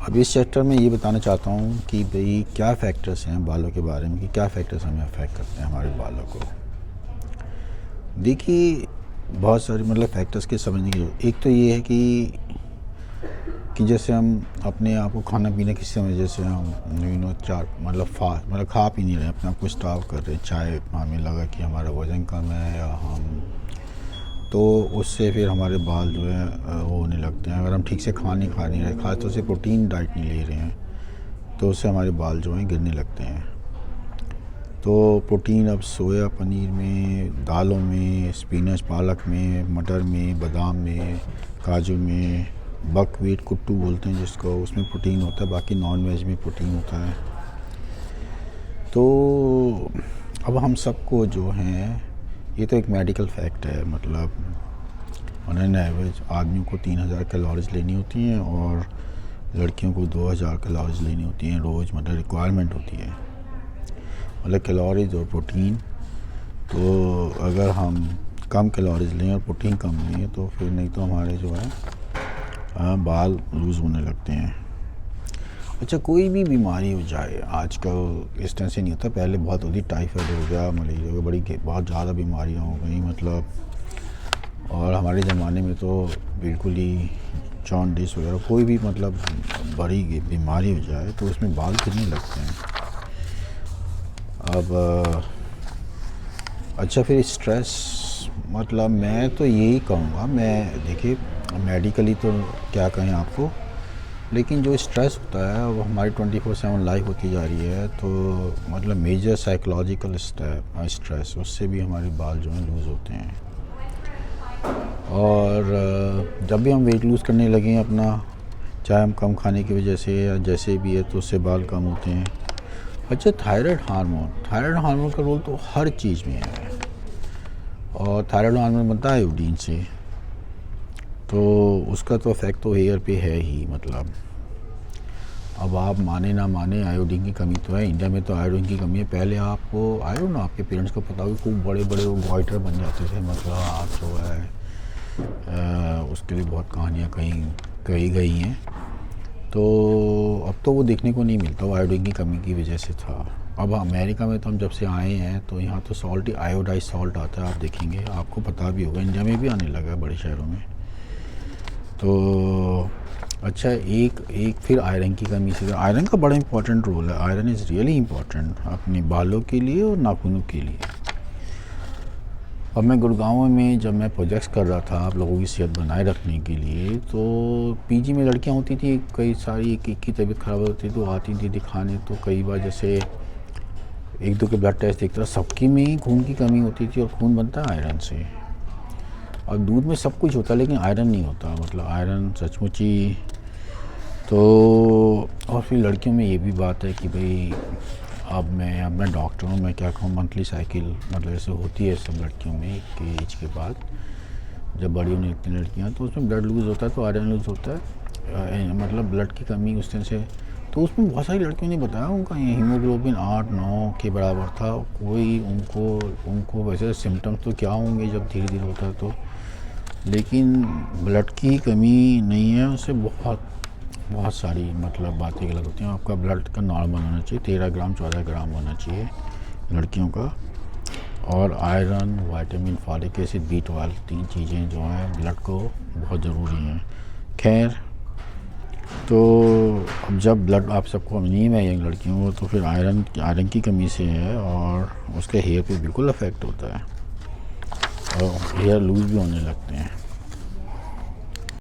अब इस सेक्टर में ये बताना चाहता हूँ कि भाई क्या फ़ैक्टर्स हैं बालों के बारे में, कि क्या फ़ैक्टर्स हमें अफेक्ट करते हैं हमारे बालों को। देखिए बहुत सारे मतलब फ़ैक्टर्स के समझने की ज़रूरत। एक तो ये है कि जैसे हम अपने आप को खाना पीना किसी समय, जैसे हम चार मतलब खा पी नहीं रहे, अपने आप को स्टार्व कर रहे हैं, चाहे हमें लगा कि हमारा वज़न कम है या हम, तो उससे फिर हमारे बाल जो है वो होने लगते हैं। अगर हम ठीक से खा नहीं रहे, खास तौर से प्रोटीन डाइट नहीं ले रहे हैं, तो उससे हमारे बाल जो हैं गिरने लगते हैं। तो प्रोटीन अब सोया पनीर में, दालों में, स्पिनच पालक में, मटर में, बादाम में, काजू में, बकव्हीट कुट्टू बोलते हैं जिसको, उसमें प्रोटीन होता है। बाकी नॉन वेज में प्रोटीन होता है। तो अब हम सबको जो हैं, ये तो एक मेडिकल फैक्ट है, मतलब ऑन एन एवरेज आदमियों को 3000 कैलोरीज लेनी होती हैं और लड़कियों को 2000 कैलोरीज लेनी होती हैं रोज़, मतलब रिक्वायरमेंट होती है, मतलब कैलोरीज और प्रोटीन। तो अगर हम कम कैलोरीज लें और प्रोटीन कम लें तो फिर नहीं तो हमारे जो है बाल लूज़ होने लगते हैं। अच्छा, कोई भी बीमारी हो जाए आजकल इस तरह से नहीं होता, पहले बहुत होती, टाइफाइड हो गया, मलेरिया हो गया, बहुत ज़्यादा बीमारियाँ हो गई मतलब। और हमारे ज़माने में तो बिल्कुल ही जॉन्डिस वगैरह कोई भी मतलब बड़ी बीमारी हो जाए तो उसमें बाल गिरने लगते हैं। अब अच्छा, फिर स्ट्रेस, मतलब मैं तो यही कहूँगा, मैं देखिए मेडिकली तो क्या कहें आपको, लेकिन जो स्ट्रेस होता है वो हमारी 24/7 लाइफ होती जा रही है, तो मतलब मेजर साइकोलॉजिकल स्ट्रेस, उससे भी हमारे बाल जो हैं लूज़ होते हैं। और जब भी हम वेट लूज़ करने लगे अपना, चाहे हम कम खाने की वजह से या जैसे भी है, तो उससे बाल कम होते हैं। अच्छा, थायराइड हार्मोन का रोल तो हर चीज़ में है, और थायराइड हार्मोन बनता है आयोडीन से, तो उसका तो इफेक्ट तो हेयर पे है ही। मतलब अब आप माने ना माने, आयोडीन की कमी तो है, इंडिया में तो आयोडीन की कमी है। पहले आपको आई डोंट नो, आपके पेरेंट्स को पता होगा, खूब बड़े बड़े वो गॉइटर बन जाते थे, मतलब आप जो है उसके लिए बहुत कहानियाँ कही गई हैं। तो अब तो वो देखने को नहीं मिलता, वो आयोडीन की कमी की वजह से था। अब अमेरिका में तो हम जब से आए हैं तो यहाँ तो सॉल्ट ही आयोडाइज सॉल्ट आता है, आप देखेंगे, आपको पता भी होगा, इंडिया में भी आने लगा है बड़े शहरों में। तो अच्छा, एक फिर आयरन की कमी से, आयरन का बड़ा इंपॉर्टेंट रोल है, आयरन इज़ रियली इम्पॉर्टेंट अपने बालों के लिए और नाखूनों के लिए। अब मैं गुड़गांव में जब मैं प्रोजेक्ट्स कर रहा था आप लोगों की सेहत बनाए रखने के लिए, तो पीजी में लड़कियां होती थी कई सारी, एक की तबीयत ख़राब होती तो आती थी दिखाने, तो कई बार जैसे एक दो के ब्लड टेस्ट देखता, सबकी में ही खून की कमी होती थी, और खून बनता है आयरन से। और दूध में सब कुछ होता है लेकिन आयरन नहीं होता, मतलब आयरन सचमुच ही। तो और फिर लड़कियों में ये भी बात है कि भाई, अब मैं डॉक्टर हूँ, मैं क्या कहूँ, मंथली साइकिल मतलब ऐसे होती है सब लड़कियों में कि एज के बाद जब बड़ी होने लगती हैं लड़कियाँ, तो उसमें ब्लड लूज़ होता है, तो आयरन लूज़ होता है, मतलब ब्लड की कमी उस तरह से। तो उसमें बहुत सारी लड़कियों ने बताया उनका हीमोग्लोबिन 8-9 के बराबर था। कोई उनको वैसे सिम्टम्स तो क्या होंगे जब धीरे धीरे होता है तो, लेकिन ब्लड की कमी नहीं है, उससे बहुत सारी मतलब बातें गलत होती हैं। आपका ब्लड का नॉर्मल होना चाहिए, 13 ग्राम 14 ग्राम होना चाहिए लड़कियों का, और iron, vitamin, folic acid, B12, 3 चीज़ें जो हैं ब्लड को बहुत ज़रूरी हैं। खैर, तो अब जब ब्लड आप सबको नहीं है यंग लड़कियों को, तो फिर आयरन की कमी से है, और उसके हेयर पे बिल्कुल अफेक्ट होता है, और हेयर लूज़ भी होने लगते हैं।